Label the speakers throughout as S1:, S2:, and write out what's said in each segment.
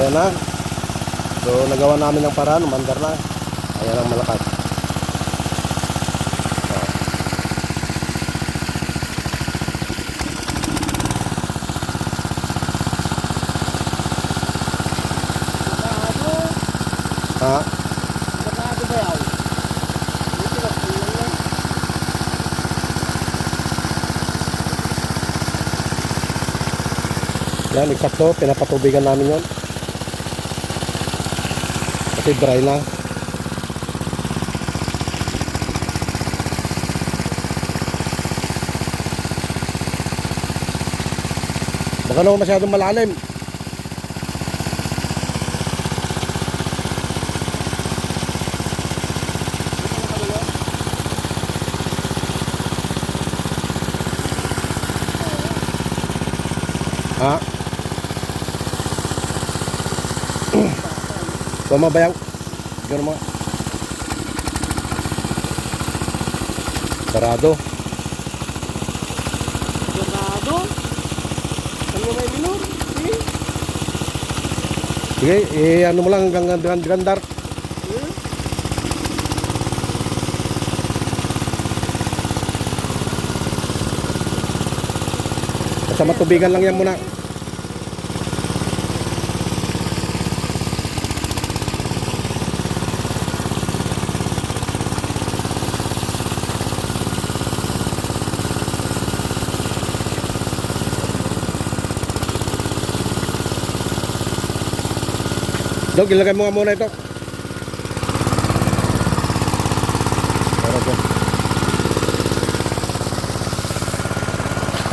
S1: Ayan na. So nagawa namin ng paraan, umandar na. Ayan ang malakas. Ha? Yan, eksakto, pinapatubigan namin yon. Kasi dry na. Baka naman masyadong malalim. Ha? Tumabayang. Gano'n mga. Sarado.
S2: Sarado? Ano may minum?
S1: Sige, ano mo lang hanggang gandar. Basta matubigan lang yan muna. Dog, ilagay mo nga muna ito.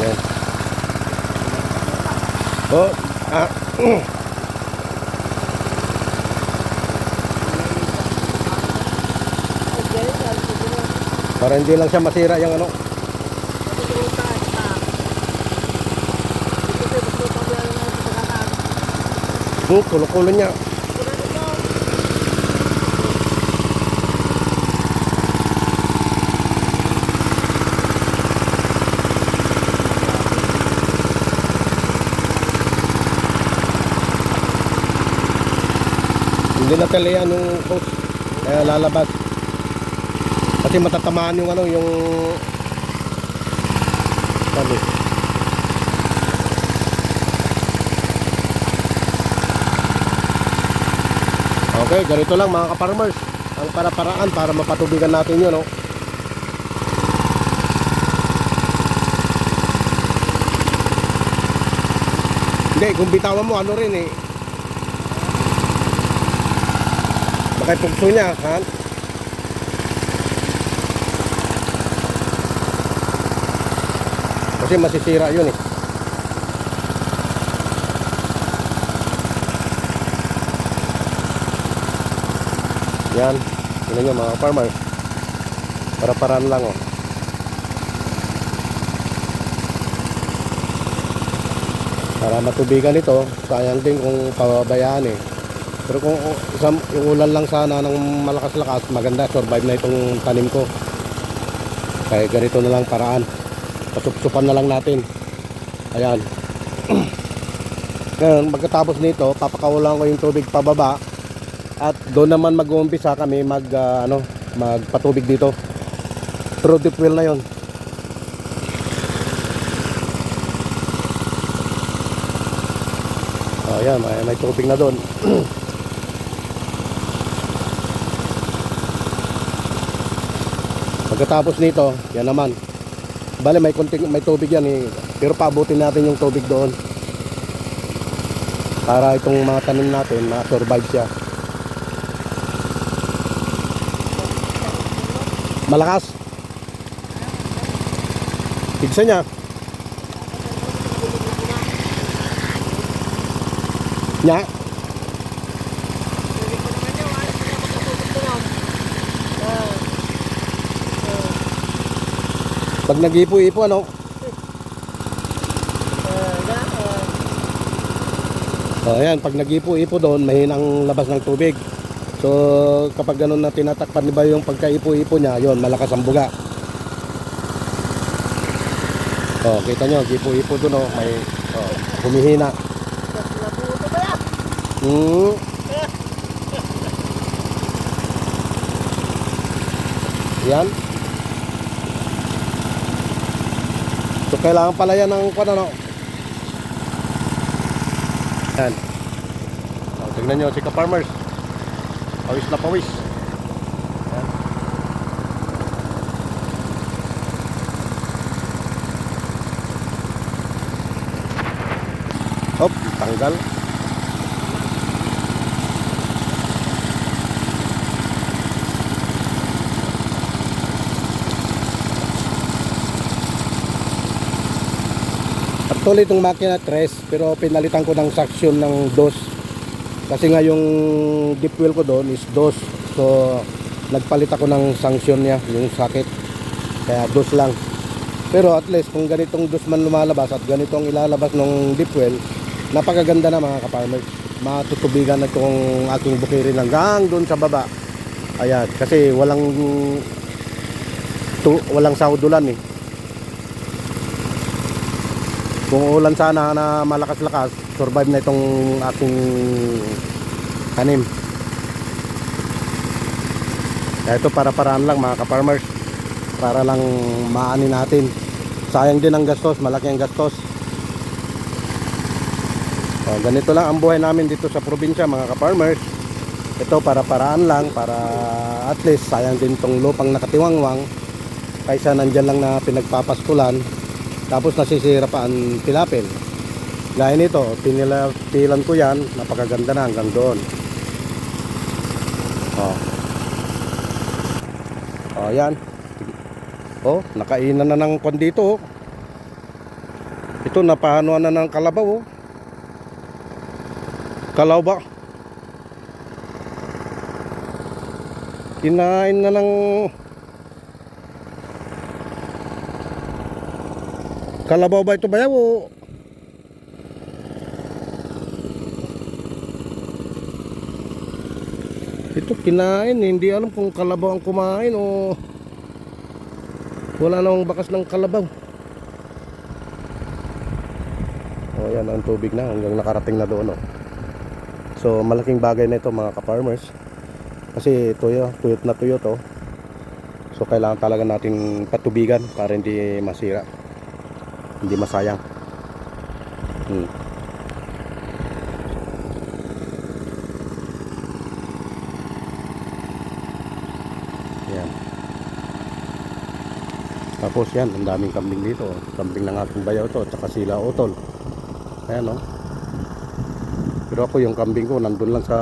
S1: Yan. Oh, para hindi lang siya masira yung ano. Kulo-kulo niya. Hindi na talian yung hose, kaya lalabas. Kasi matatamaan yung ano, yung sabi. Okay, ganito lang mga ka-farmers ang para-paraan para mapatubigan natin yun, no? Hindi, kung bitawan mo ano rin eh, baka pugso niya, ha? Kasi masisira yun eh. Yan, yun nyo mga farmers. Para-paraan lang oh. Para matubigan ito, sayang din kung pababayaan eh. Pero kung isang ulan lang sana ng malakas-lakas, maganda, survive na itong tanim ko. Kaya ganito na lang paraan. Pasupsupan na lang natin. Ayan. Ngayon, pagkatapos nito, papakawalan ko yung tubig pababa. At doon naman mag-uumpisa kami magpatubig dito. Through deep well na yon. Oh, ayan, may tubig na doon. Pagkatapos nito, yan naman. Bale, may tubig yan eh. Pero paabutin natin yung tubig doon. Para itong mga tanim natin, ma-survive siya. Malakas. Tigsa niya. Nya. Pag nag-ipo-ipo ano? Ayan, pag nag-ipo-ipo doon, mahinang labas ng tubig. So kapag ganun na tinatakpan ba yung pagka-ipo-ipo niya, yon malakas ang buga. Oh, kita nyo, ipo-ipo doon oh, may humihina. Hmm. Yan. So kailangan pala yan ng ano. Yan. O, tignan nyo si ka-farmers. Pawis na pawis. Yan. Hop, tanggal. Actually itong makina 3 pero pinalitan ko ng suction ng 2 kasi nga yung deep wheel ko doon is 2, so nagpalit ako ng sanction niya, yung socket, kaya 2 lang. Pero at least kung ganitong 2 man lumalabas at ganitong ilalabas ng deep wheel, napakaganda na mga ka-farmers. Matutubigan na itong aking bukirin hanggang doon sa baba. Ayan, kasi walang saudulan eh. Kung ulan sana na malakas-lakas, survive na itong aking tanim. Kaya ito para-paraan lang mga ka-farmers, para lang maani natin. Sayang din ang gastos, malaki ang gastos. So, ganito lang ang buhay namin dito sa probinsya mga ka-farmers. Ito para-paraan lang, para at least sayang din itong lupang nakatiwangwang kaysa nandyan lang na pinagpapastulan tapos nasisira pa ang pilapil. Gaya nito, tinilan ko yan, napakaganda na hanggang doon. Yan. Nakainan na ng kwan dito. Ito, napahanuan na ng kalabaw. Kalaw ba? Kinain na ng kalabaw ba ito bayaw o? Ito kinain, hindi alam kung kalabaw ang kumain o wala namang bakas ng kalabaw. Yan ang tubig na hanggang nakarating na doon. So malaking bagay na ito mga ka-farmers, kasi tuyot na tuyot oh. So kailangan talaga natin patubigan para hindi masira, hindi masayang. Yan. Tapos yan, ang daming kambing dito. Kambing ng aking bayaw to, at saka sila utol. Ayan oh. Pero ako yung kambing ko nandun lang sa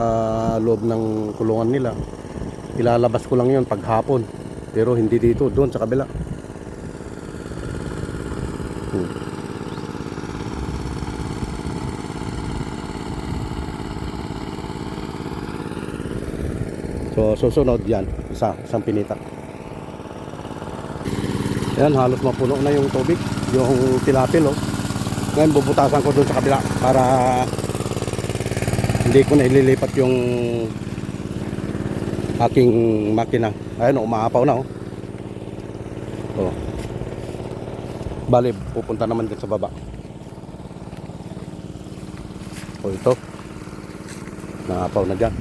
S1: loob ng kulungan nila. Ilalabas ko lang yun pag hapon. Pero hindi dito, doon sa kabila. So susunod yan, isang pinitak. Yan, halos mapuno na yung tubig, yung tilapil oh. Ngayon bubutasan ko doon sa kabila para hindi ko na ililipat yung aking makina. Ayun, umaapaw na oh. Bale, pupunta naman din sa baba. Ito, naapaw na dyan.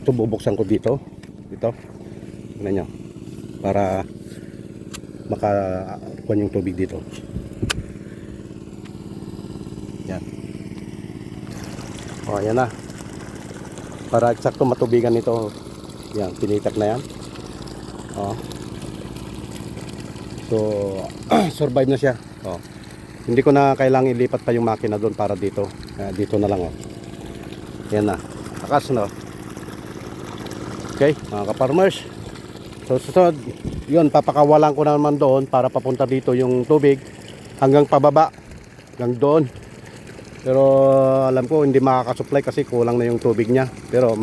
S1: Ito bubuksan ko dito. Ito, tignan nyo, para makakuha yung tubig dito. Yan. Yan na. Para eksakto matubigan nito. Yan, pinitak na yan. So survive na siya. Hindi ko na kailangang ilipat pa yung makina doon para dito. Dito na lang Yan na. Takas no. Okay, mga ka-farmers. So susunod, yun, papakawalan ko naman doon para papunta dito yung tubig hanggang pababa, hanggang doon. Pero alam ko hindi makakasupply kasi kulang na yung tubig niya. Pero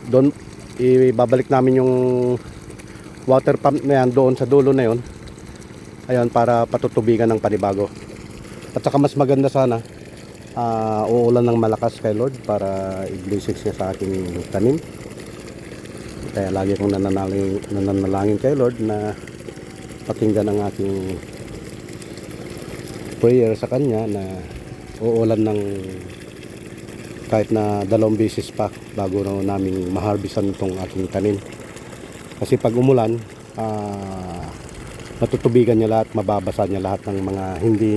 S1: doon ibabalik namin yung water pump na yan doon sa dulo na yun. Ayan, para patutubigan ng panibago. At saka mas maganda sana uulan ng malakas kay Lord para i-blessings niya sa aking tanim. Kaya lagi kong nananalangin kay Lord na pakinggan ang aking prayer sa kanya na uulan ng kahit na 2 beses pa bago na namin maharbisan itong aking tanim. Kasi pag umulan, matutubigan niya lahat, mababasa niya lahat ng mga hindi,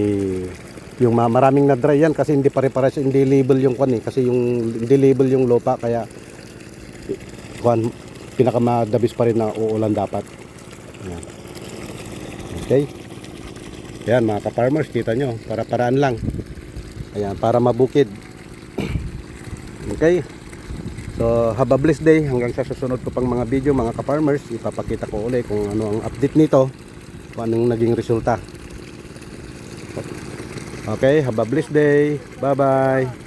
S1: yung maraming na dry yan kasi hindi pare-pares, hindi label yung kwan kasi yung hindi label yung lupa, kaya kwan, pinakamadabis pa rin na uulan dapat. Ayan. Okay, yan mga ka-farmers, kita nyo, para-paraan lang. Ayan, para mabukid. Okay, so have a blessed day. Hanggang sa susunod ko pang mga video mga ka-farmers, ipapakita ko ulit kung ano ang update nito, kung anong naging resulta. Okay, have a blessed day. Bye bye.